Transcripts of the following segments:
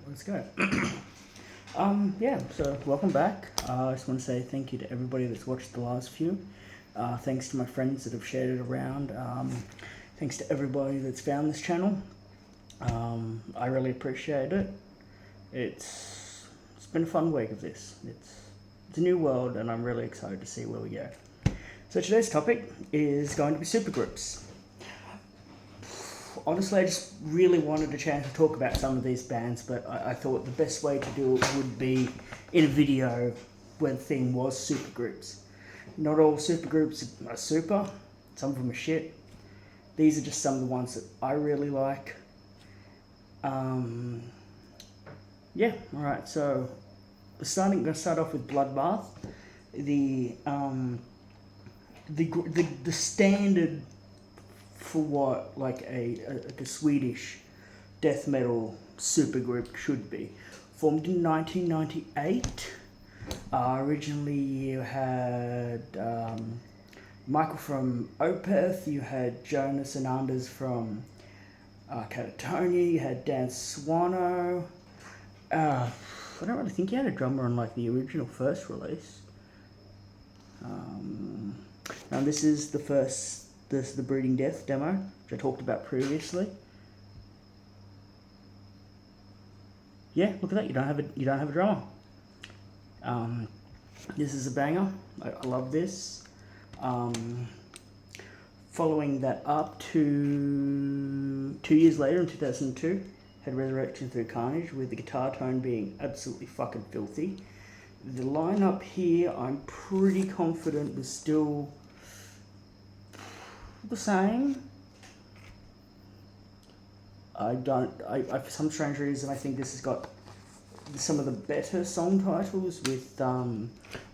Let's go. Yeah, so welcome back. I just want to say thank you to everybody that's watched the last few. Thanks to my friends that have shared it around. Thanks to everybody that's found this channel. I really appreciate it. It's been a fun week of this. It's a new world, and I'm really excited to see where we go. So today's topic is going to be supergroups. Honestly, I just really wanted a chance to talk about some of these bands, but I thought the best way to do it would be in a video where the theme was supergroups. Not all supergroups are super, some of them are shit. These are just some of the ones that I really like. Yeah, alright, so I'm going to start off with Bloodbath. The standard for what like a Swedish death metal supergroup should be. Formed in 1998. Originally you had Michael from Opeth, you had Jonas and Anders from Catatonia, you had Dan Swano. I don't really think he had a drummer on like the original first release. Now this is the Breeding Death demo, which I talked about previously. Yeah, look at that. You don't have a drummer. This is a banger. I love this. Following that up to 2 years later in 2002, had Resurrection Through Carnage, with the guitar tone being absolutely fucking filthy. The lineup here, I'm pretty confident was still the same. I for some strange reason, I think this has got some of the better song titles with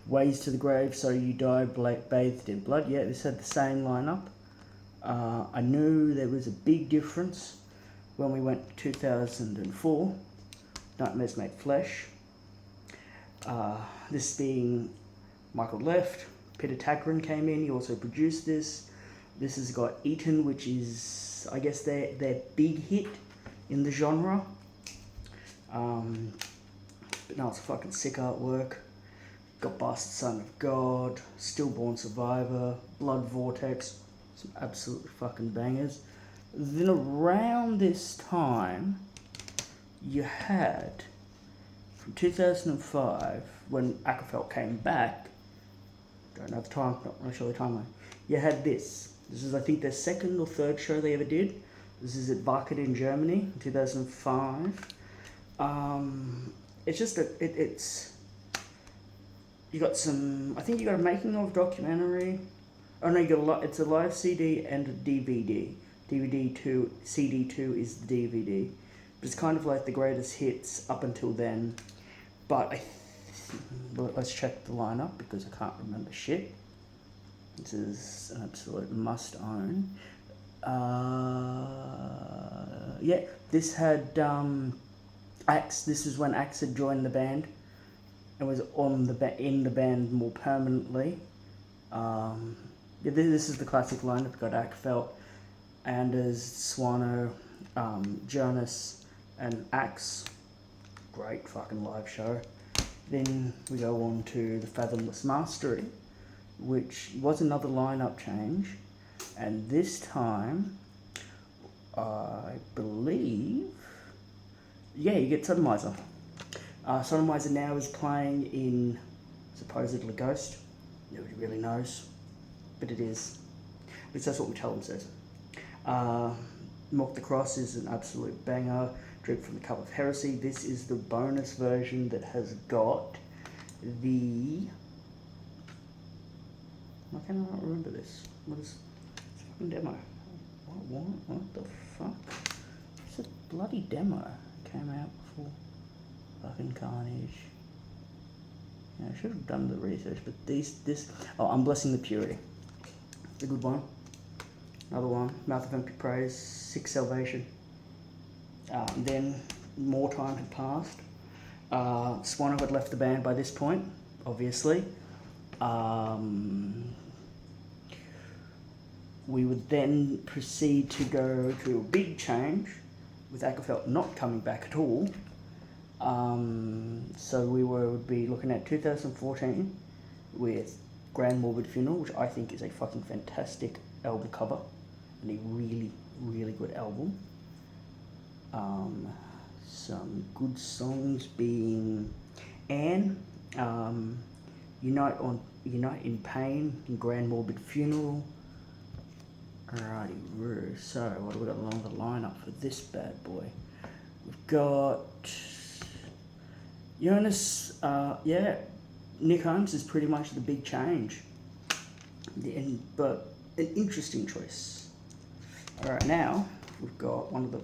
Ways to the Grave, So You Die, Bathed in Blood. Yeah, this had the same lineup. I knew there was a big difference when we went to 2004, Nightmares Made Flesh. This being Michael left, Peter Takren came in, he also produced this. This has got Eaton, which is, I guess, their big hit in the genre. But no, it's a fucking sick artwork. Got Bastard Son of God, Stillborn Survivor, Blood Vortex, some absolute fucking bangers. Then around this time, you had, from 2005, when Ackerfeld came back, don't know the time, not really sure the timeline, you had this. This is, I think, their second or third show they ever did. This is at Wacken in Germany in 2005. It's just it's you got some. I think you got a making of documentary. Oh no, you got it's a live CD and a DVD. DVD 2, CD 2 is the DVD. But it's kind of like the greatest hits up until then. But let's check the lineup because I can't remember shit. This is an absolute must own. Yeah, this had Axe. This is when Axe had joined the band and was in the band more permanently. Yeah, this is the classic lineup. We've got Ackfelt, Anders, Swano, Jonas, and Axe. Great fucking live show. Then we go on to the Fathomless Mastery, which was another lineup change, and this time, I believe, yeah, you get Sodomizer. Sodomizer now is playing in supposedly Ghost. Nobody really knows, but it is. At least that's what Metallica says. Mock the Cross is an absolute banger. Drink from the Cup of Heresy. This is the bonus version that has got the... Why can I not remember this? What is it's a fucking demo? What the fuck? It's a bloody demo. It came out before fucking Carnage. Yeah, I should have done the research, but I'm Blessing the Purity. It's a good one. Another one, Mouth of Empty Praise, Sick Salvation. Then more time had passed. Swano had left the band by this point, obviously. We would then proceed to go to a big change, with Ackerfeld not coming back at all, So we would be looking at 2014 with Grand Morbid Funeral, which I think is a fucking fantastic album cover and a really, really good album. Some good songs being Anne, Unite in Pain, and Grand Morbid Funeral. Alrighty, so what have we got along the lineup for this bad boy? We've got Jonas, Nick Holmes is pretty much the big change, but an interesting choice. Alright, now we've got one of their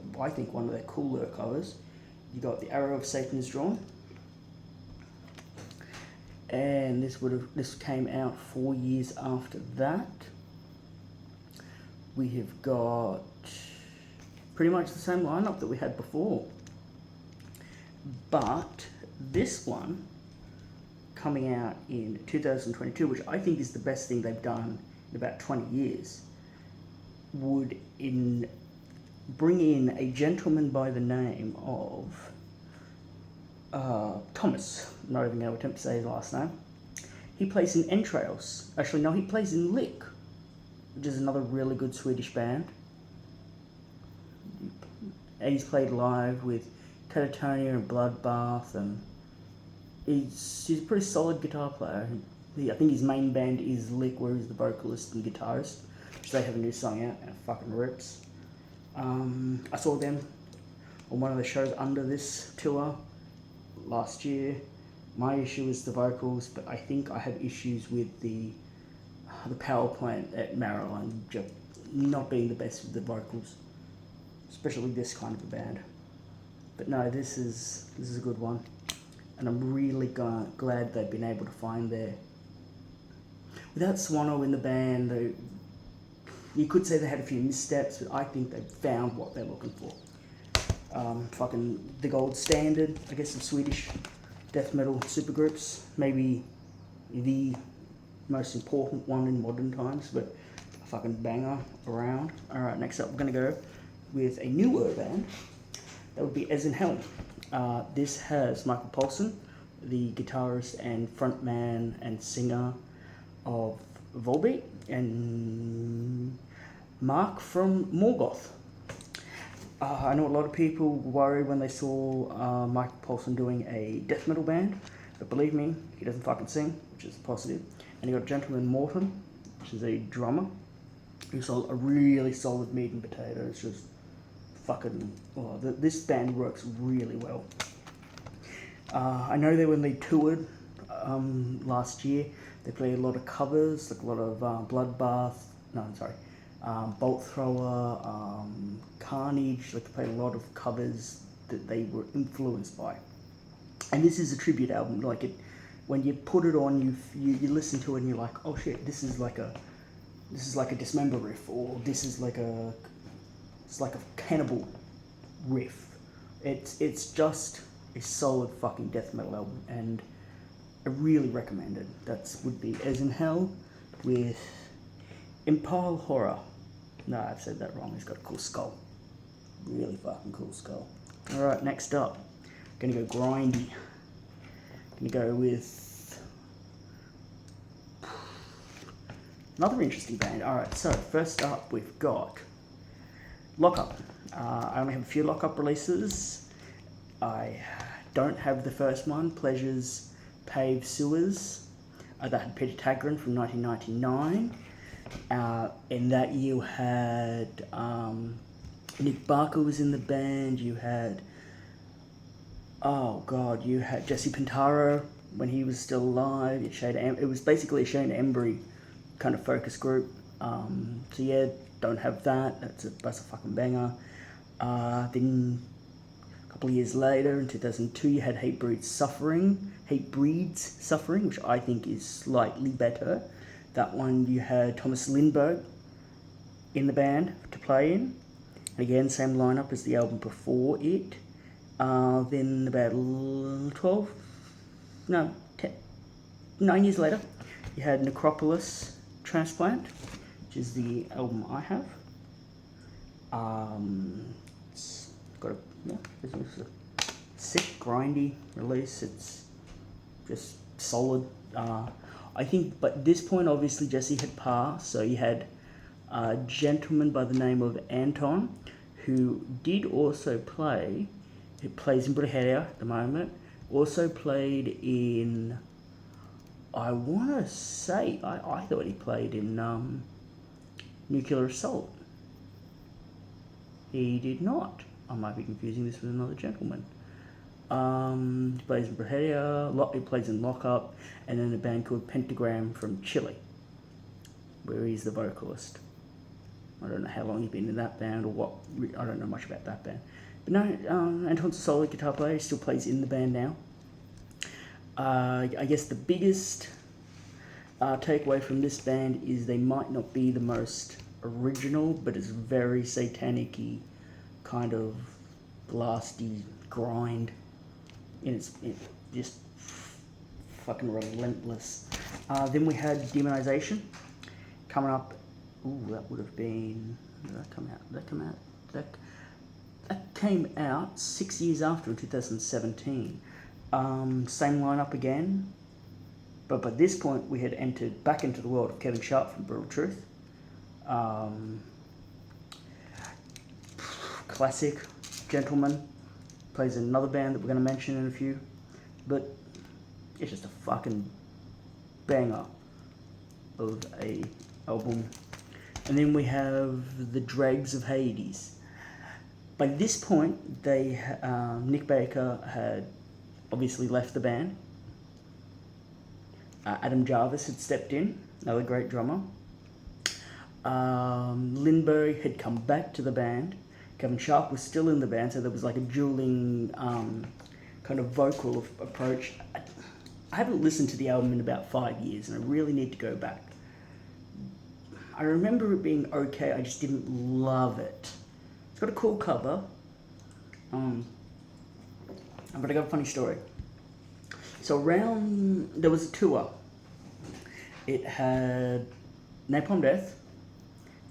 cooler covers. You got The Arrow of Satan is Drawn, and this came out 4 years after that. We have got pretty much the same lineup that we had before, but this one coming out in 2022, which I think is the best thing they've done in about 20 years, would bring in a gentleman by the name of Thomas. I'm not even going to attempt to say his last name. He plays in Entrails. Actually, no, he plays in Lick, which is another really good Swedish band. And he's played live with Catatonia and Bloodbath, and he's a pretty solid guitar player. I think his main band is Lick, where he's the vocalist and guitarist, which they have a new song out, and it fucking rips. I saw them on one of the shows under this tour last year. My issue is the vocals, but I think I have issues with the power plant at Maryland just not being the best with the vocals, especially this kind of a band. But no, this is a good one, and I'm really glad they've been able to find without Swano in the band. You could say they had a few missteps, but I think they found what they're looking for. Fucking the gold standard, I guess, of Swedish death metal supergroups. Maybe the most important one in modern times, but a fucking banger around. Alright, next up we're going to go with a newer band. That would be As in Hell. This has Michael Poulsen, the guitarist and frontman and singer of Volbeat, and Mark from Morgoth. I know a lot of people worried when they saw Michael Poulsen doing a death metal band, but believe me, he doesn't fucking sing, which is positive. And you got Gentleman Morton, which is a drummer, who's a really solid meat and potato. It's just fucking, this band works really well. I know that when they toured last year, they played a lot of covers, like a lot of Bolt Thrower, Carnage. Like, they played a lot of covers that they were influenced by. And this is a tribute album. Like, when you put it on, you listen to it and you're like, oh shit, this is like a Dismember riff, or this is like a Cannibal riff. It's just a solid fucking death metal album, and I really recommend it. That would be As in Hell with Impale Horror. No, I've said that wrong. He's got a cool skull. Really fucking cool skull. Alright, next up, gonna go grindy. Gonna go with another interesting band. Alright, so first up we've got Lockup. I only have a few Lockup releases. I don't have the first one, Pleasures Pave Sewers. That had Peter Tagrin from 1999. In that year you had Nick Barker was in the band. You had Jesse Pintaro when he was still alive. It was basically a Shane Embry kind of focus group. So yeah, don't have that. That's a fucking banger. Then a couple of years later, in 2002, you had Hate Breeds Suffering, which I think is slightly better. That one you had Thomas Lindberg in the band to play in. And again, same lineup as the album before it. Then about 9 years later, you had Necropolis Transplant, which is the album I have. It's got a sick, grindy release. It's just solid. I think, but at this point, obviously, Jesse had passed, so you had a gentleman by the name of Anton, who did also play, who plays in Brujeria at the moment, also played in, I want to say, I thought he played in Nuclear Assault. He did not. I might be confusing this with another gentleman. He plays in Brujeria, he plays in Lockup, and then a band called Pentagram from Chile, where he's the vocalist. I don't know how long he's been in that band or what. I don't know much about that band. But no, Anton's a solid guitar player. He still plays in the band now. I guess the biggest takeaway from this band is they might not be the most original, but it's very satanic-y, kind of blasty grind. And it's just fucking relentless. Then we had Demonization coming up. Ooh, that would have been... Did that come out? That came out 6 years after, in 2017. Same lineup again. But by this point, we had entered back into the world of Kevin Sharp from Brutal Truth. Classic gentleman. Plays in another band that we're going to mention in a few. But it's just a fucking banger of a album. And then we have The Dregs of Hades. By this point, Nick Baker had obviously left the band. Adam Jarvis had stepped in, another great drummer. Lindbergh had come back to the band. Kevin Sharp was still in the band, so there was like a dueling kind of vocal approach. I haven't listened to the album in about 5 years, and I really need to go back. I remember it being okay, I just didn't love it. It's got a cool cover. But I got a funny story. So there was a tour. It had Napalm Death,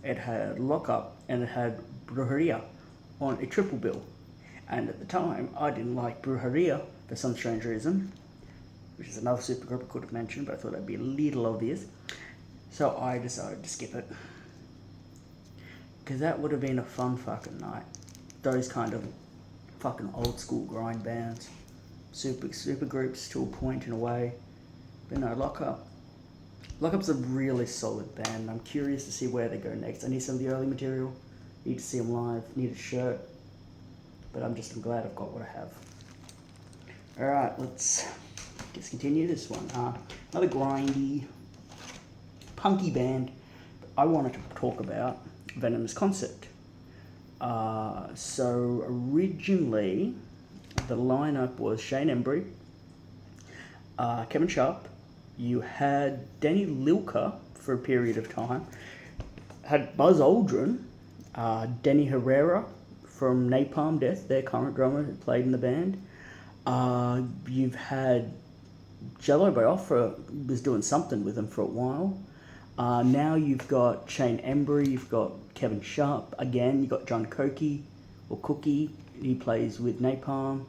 it had Lockup, and it had Brujeria on a triple bill. And at the time, I didn't like Brujeria for some strange reason, which is another supergroup I could have mentioned, but I thought that'd be a little obvious. So I decided to skip it. Because that would have been a fun fucking night. Those kind of fucking old school grind bands. Super groups to a point in a way. But no, Lockup. Lockup's a really solid band. I'm curious to see where they go next. I need some of the early material. Need to see them live. Need a shirt. But I'm glad I've got what I have. Alright, let's continue this one. Another grindy, punky band I wanted to talk about, Venomous Concept. So originally, the lineup was Shane Embry, Kevin Sharp, you had Danny Lilka for a period of time, had Buzz Aldrin, Denny Herrera from Napalm Death, their current drummer who played in the band. You've had Jello Biafra was doing something with them for a while. Now you've got Shane Embry, you've got Kevin Sharp, again you've got John Cookie, he plays with Napalm,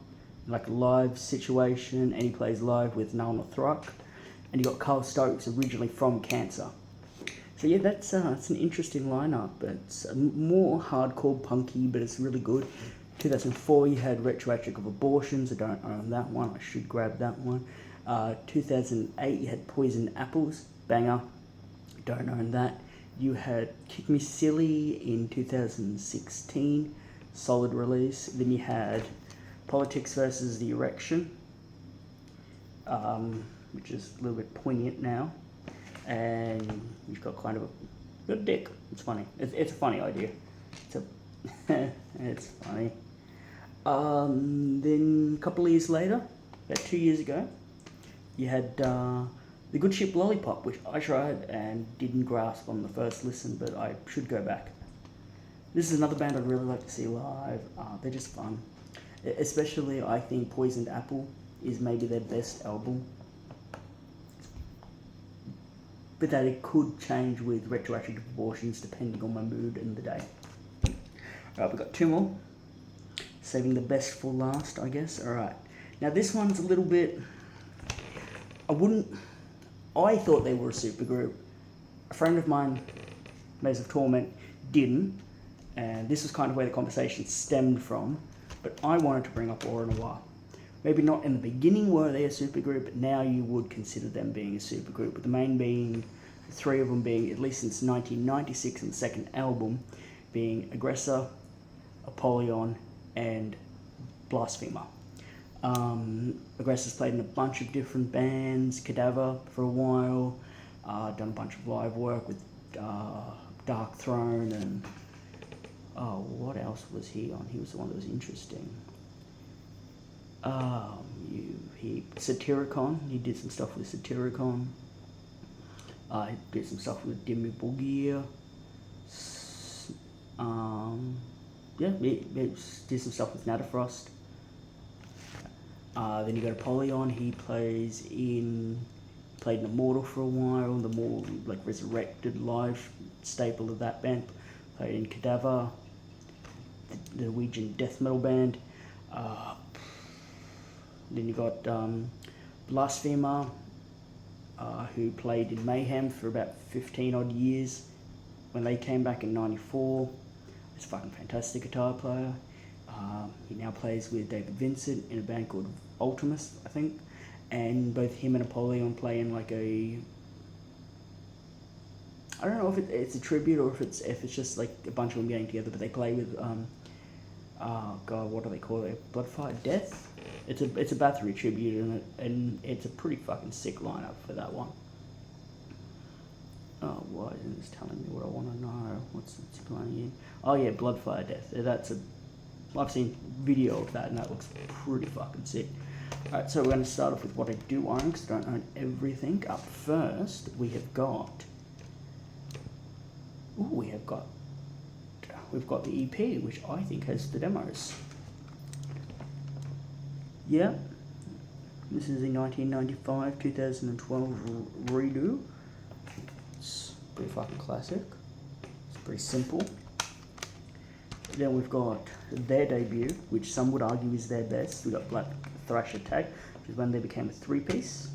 like a live situation, and he plays live with Nalma Thruck, and you got Carl Stokes, originally from Cancer. So yeah, that's an interesting lineup. It's more hardcore punky, but it's really good. 2004 you had Retroactive of Abortions, I don't own that one, I should grab that one. 2008 you had Poison Apples, banger, don't own that. You had Kick Me Silly in 2016, solid release. Then you had Politics versus the Erection, which is a little bit poignant now. And you've got kind of a good dick. It's funny. It's a funny idea. It's funny. Then a couple of years later, about 2 years ago, you had The Good Ship Lollipop, which I tried and didn't grasp on the first listen, but I should go back. This is another band I'd really like to see live. They're just fun. Especially, I think Poisoned Apple is maybe their best album. But that it could change with Retroactive Abortions depending on my mood and the day. Alright, we've got two more. Saving the best for last, I guess. Alright. Now this one's a little bit... I thought they were a supergroup. A friend of mine, Maze of Torment, didn't. And this was kind of where the conversation stemmed from. But I wanted to bring up Aura Noir. Maybe not in the beginning were they a supergroup, but now you would consider them being a supergroup. With the main being, the three of them being, at least since 1996 and the second album, being Aggressor, Apollyon, and Blasphemer. Aggressor's played in a bunch of different bands, Cadaver for a while, done a bunch of live work with Dark Throne, and what else was he on? He was the one that was interesting. Satyricon, he did some stuff with Satyricon. He did some stuff with Dimmy Boogie. He did some stuff with Natafrost. Then you got Apollyon, he played in Immortal for a while, the more like resurrected live staple of that band. Played in Cadaver, the Norwegian death metal band. Then you got Blasphemer, who played in Mayhem for about 15 odd years. When they came back in '94, he's a fucking fantastic guitar player. He now plays with David Vincent in a band called Ultimus, I think. And both him and Apollyon play in like a... I don't know if it's a tribute or if it's just like a bunch of them getting together, but they play with... what do they call it? Bloodfire Death? It's a Bathory tribute, and it's a pretty fucking sick lineup for that one. Oh, why isn't this telling me what I want to know? What's it playing in? Oh yeah, Bloodfire Death. I've seen video of that, and that looks pretty fucking sick. Alright, so we're going to start off with what I do own, because I don't own everything. Up first, we've got the EP, which I think has the demos. Yeah, this is a 1995-2012 redo. It's pretty fucking classic. It's pretty simple. Then we've got their debut, which some would argue is their best. We've got Black Thrash Attack, which is when they became a three-piece.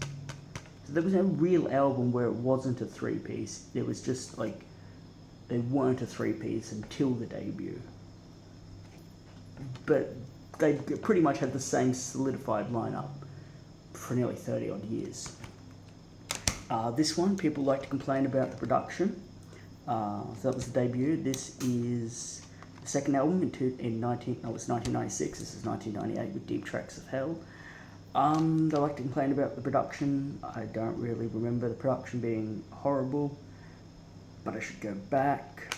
So there was no real album where it wasn't a three-piece. It was just like, they weren't a three-piece until the debut. But they pretty much had the same solidified lineup for nearly 30 odd years. This one, people like to complain about the production. So that was the debut. This is the second album it was 1996. This is 1998 with Deep Tracks of Hell. They like to complain about the production. I don't really remember the production being horrible, but I should go back.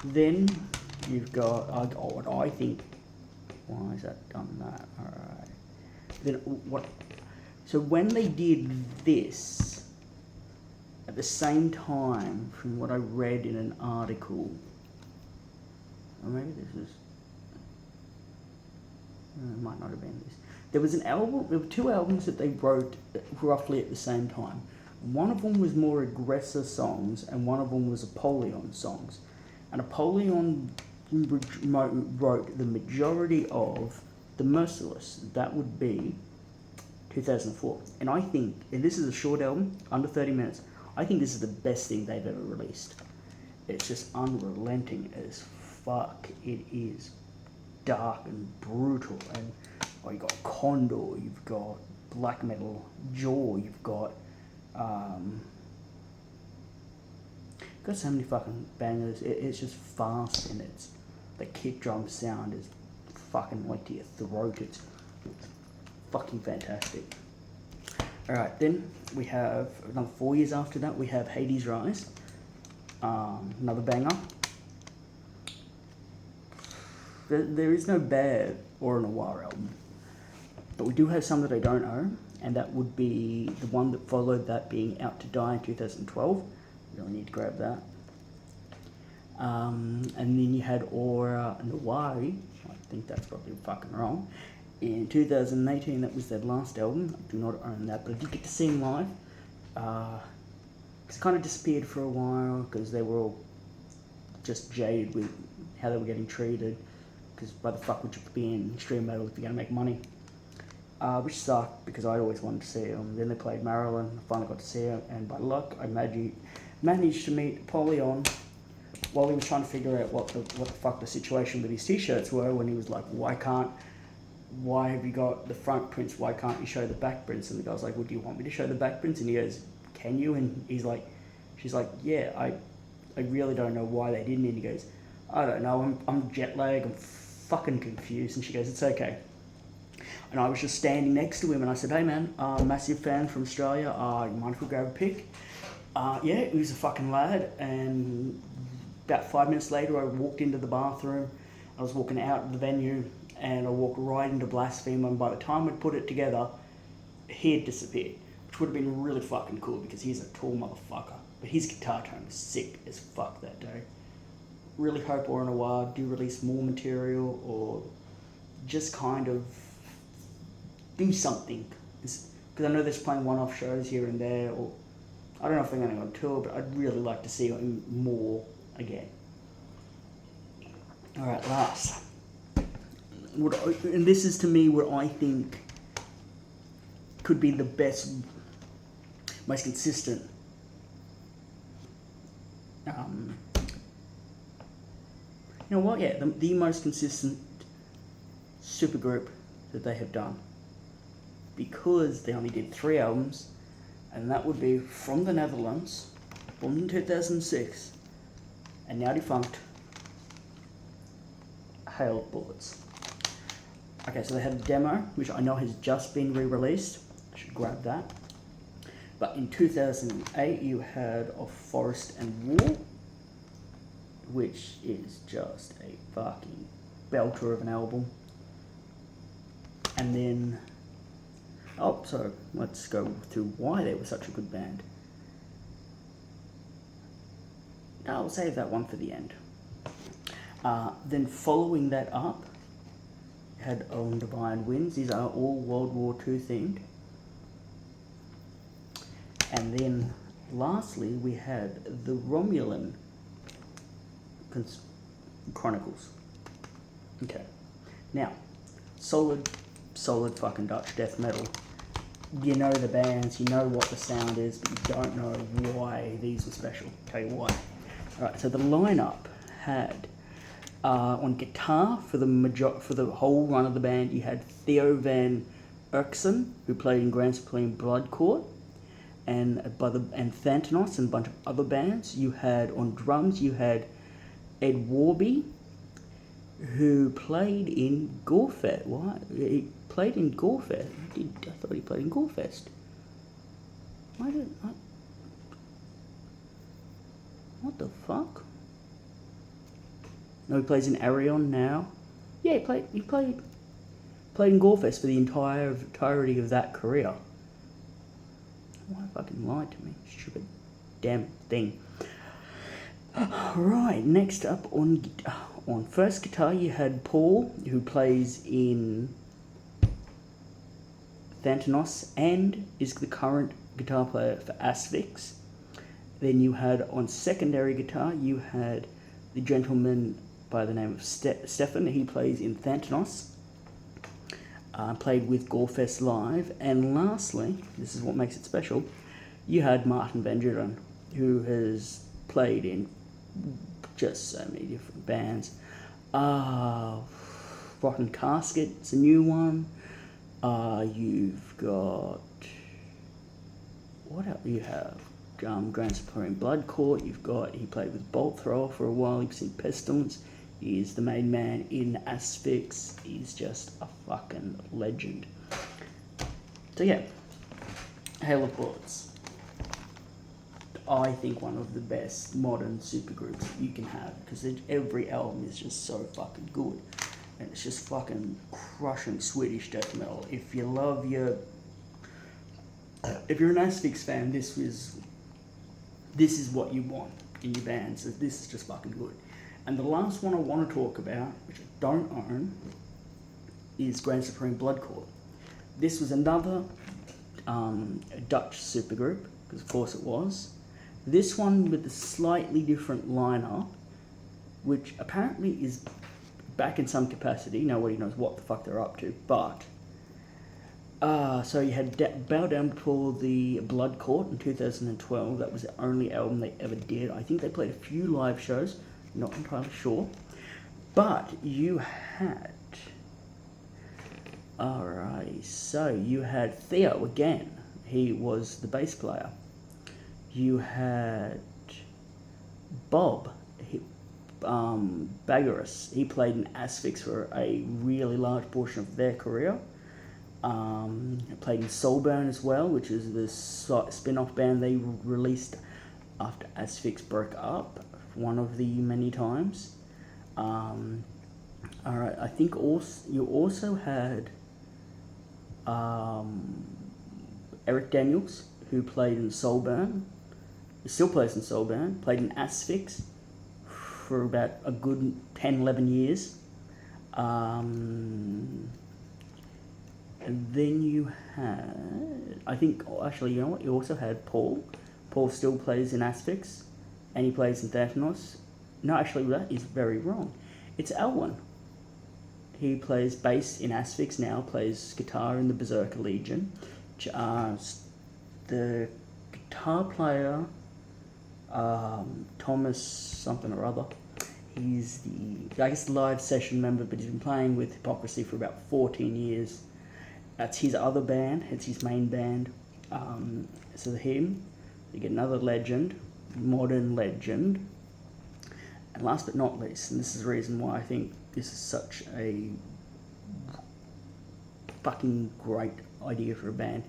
Then you've got, what I think, why has that done that? Alright. Then what, so when they did this, at the same time, from what I read in an article, or maybe this is, it might not have been this. There was an album, there were two albums that they wrote roughly at the same time. One of them was more Aggressor songs, and one of them was Apollyon songs. And Apollyon wrote the majority of The Merciless. That would be 2004. And I think, and this is a short album, under 30 minutes, I think this is the best thing they've ever released. It's just unrelenting as fuck. It is dark and brutal. And you've got Condor, you've got Black Metal Jaw, you've got so many fucking bangers. It's just fast, and the kick drum sound is fucking like to your throat. It's fucking fantastic. Alright, then we have another 4 years after that, we have Hades Rise, another banger. There is no bad Aura Noir album, but we do have some that I don't own, and that would be the one that followed that, being Out to Die in 2012. Really need to grab that. And then you had Aura Noir, I think that's probably fucking wrong, in 2018. That was their last album. I do not own that, but I did get to see them live. It kind of disappeared for a while because they were all just jaded with how they were getting treated, because why the fuck would you be in extreme metal if you're going to make money? Which sucked, because I always wanted to see them. Then they played Maryland, I finally got to see them, and by luck I managed to meet Apollyon while he was trying to figure out what the fuck the situation with his t-shirts were, when he was like, why have you got the front prints, why can't you show the back prints? And the guy's like, well, do you want me to show the back prints? And he goes, can you? And she's like, yeah, I really don't know why they didn't. And he goes, I don't know, I'm jet lagged, I'm fucking confused. And she goes, it's okay. And I was just standing next to him, and I said, hey man, massive fan from Australia, you mind if we grab a pic? Yeah, he was a fucking lad. And about 5 minutes later, I walked into the bathroom. I was walking out of the venue, and I walked right into Blasphemer, and by the time we'd put it together, he had disappeared, which would have been really fucking cool, because he's a tall motherfucker. But his guitar tone was sick as fuck that day. Really hope Au Noir do release more material, or just kind of do something. Because I know there's playing one-off shows here and there, or I don't know if they're going to go on tour, but I'd really like to see him more again. Alright, last. And this is to me what I think could be the best, most consistent you know what, yeah, the most consistent supergroup that they have done, because they only did 3 albums, and that would be from the Netherlands, formed in 2006, and now defunct, Hail of Bullets. Okay, so they had a demo, which I know has just been re-released. I should grab that. But in 2008, you had Of Forest and War, which is just a fucking belter of an album. And then, so let's go through why they were such a good band. I'll save that one for the end. Then following that up, had Own Divine Winds. These are all World War II themed. And then lastly, we had the Romulan Chronicles. Okay. Now, solid fucking Dutch death metal. You know the bands, you know what the sound is, but you don't know why these were special. Tell you why. Alright, so the lineup had on guitar for the whole run of the band, you had Theo van Erksen, who played in Grand Supreme Blood Court, and Thantanos and a bunch of other bands. You had on drums, you had Ed Warby, who played in Gorefest. What? He played in Gorefest. I thought he played in Gorefest. What the fuck? No, he plays in Arion now. Yeah, he played in Gorefest for the entirety of that career. Why fucking lied to me? Stupid damn thing. Right, next up on first guitar you had Paul, who plays in Thantanos and is the current guitar player for Asphyx. Then you had on secondary guitar, you had the gentleman by the name of Stefan. He plays in Thantanos. Played with Gorefest Live. And lastly, this is what makes it special, you had Martin Van Buren, who has played in just so many different bands. Rotten Casket, it's a new one. You've got... what else you have? Grand Supreme Blood Court. He played with Bolt Thrower for a while. He was in Pestilence. He's the main man in Asphyx. He's just a fucking legend. So yeah, Hail of Bullets. I think one of the best modern supergroups that you can have, because every album is just so fucking good, and it's just fucking crushing Swedish death metal. If you're an Asphyx fan, this is what you want in your band. So this is just fucking good. And the last one I want to talk about, which I don't own, is Grand Supreme Blood Court. This was another Dutch supergroup, because of course it was. This one with a slightly different lineup, which apparently is back in some capacity. Nobody knows what the fuck they're up to, but so you had Bow Down Before the Blood Court in 2012. That was the only album they ever did. I think they played a few live shows, not entirely sure. But you had... Alright, so you had Theo again. He was the bass player. You had Bob Bagaris. He played in Asphyx for a really large portion of their career. Played in Soulburn as well, which is the spin-off band they released after Asphyx broke up, one of the many times. Alright, I think you also had Eric Daniels, who played in Soulburn, still plays in Soulburn, played in Asphyx for about a good 10, 11 years. And then you had, I think, actually, you know what, you also had Paul. Paul still plays in Asphyx, and he plays in Thanatos. No, actually, that is very wrong. It's Alwyn. He plays bass in Asphyx now, plays guitar in the Berserker Legion. The guitar player, Thomas something or other, he's the, I guess, live session member, but he's been playing with Hypocrisy for about 14 years. That's his other band, it's his main band. So him, you get another legend, modern legend. And last but not least, and this is the reason why I think this is such a fucking great idea for a band,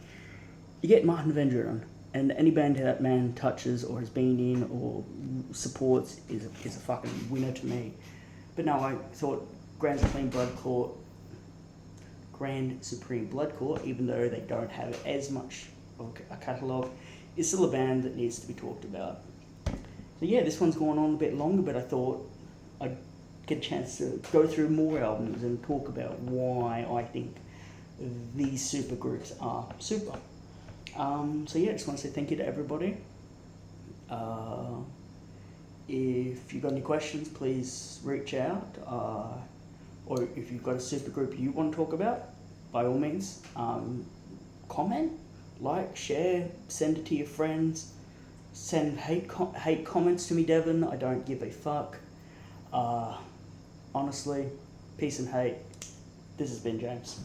you get Martin Vendron, and any band that man touches or has been in or supports is a fucking winner to me. But no, I thought Grand Supreme Blood Court, even though they don't have as much of a catalogue, is still a band that needs to be talked about. So yeah, this one's gone on a bit longer, but I thought I'd get a chance to go through more albums and talk about why I think these supergroups are super. So yeah, I just want to say thank you to everybody. If you've got any questions, please reach out. Or if you've got a supergroup you want to talk about, by all means, comment, like, share, send it to your friends. Send hate comments to me, Devon. I don't give a fuck. Honestly, peace and hate. This has been James.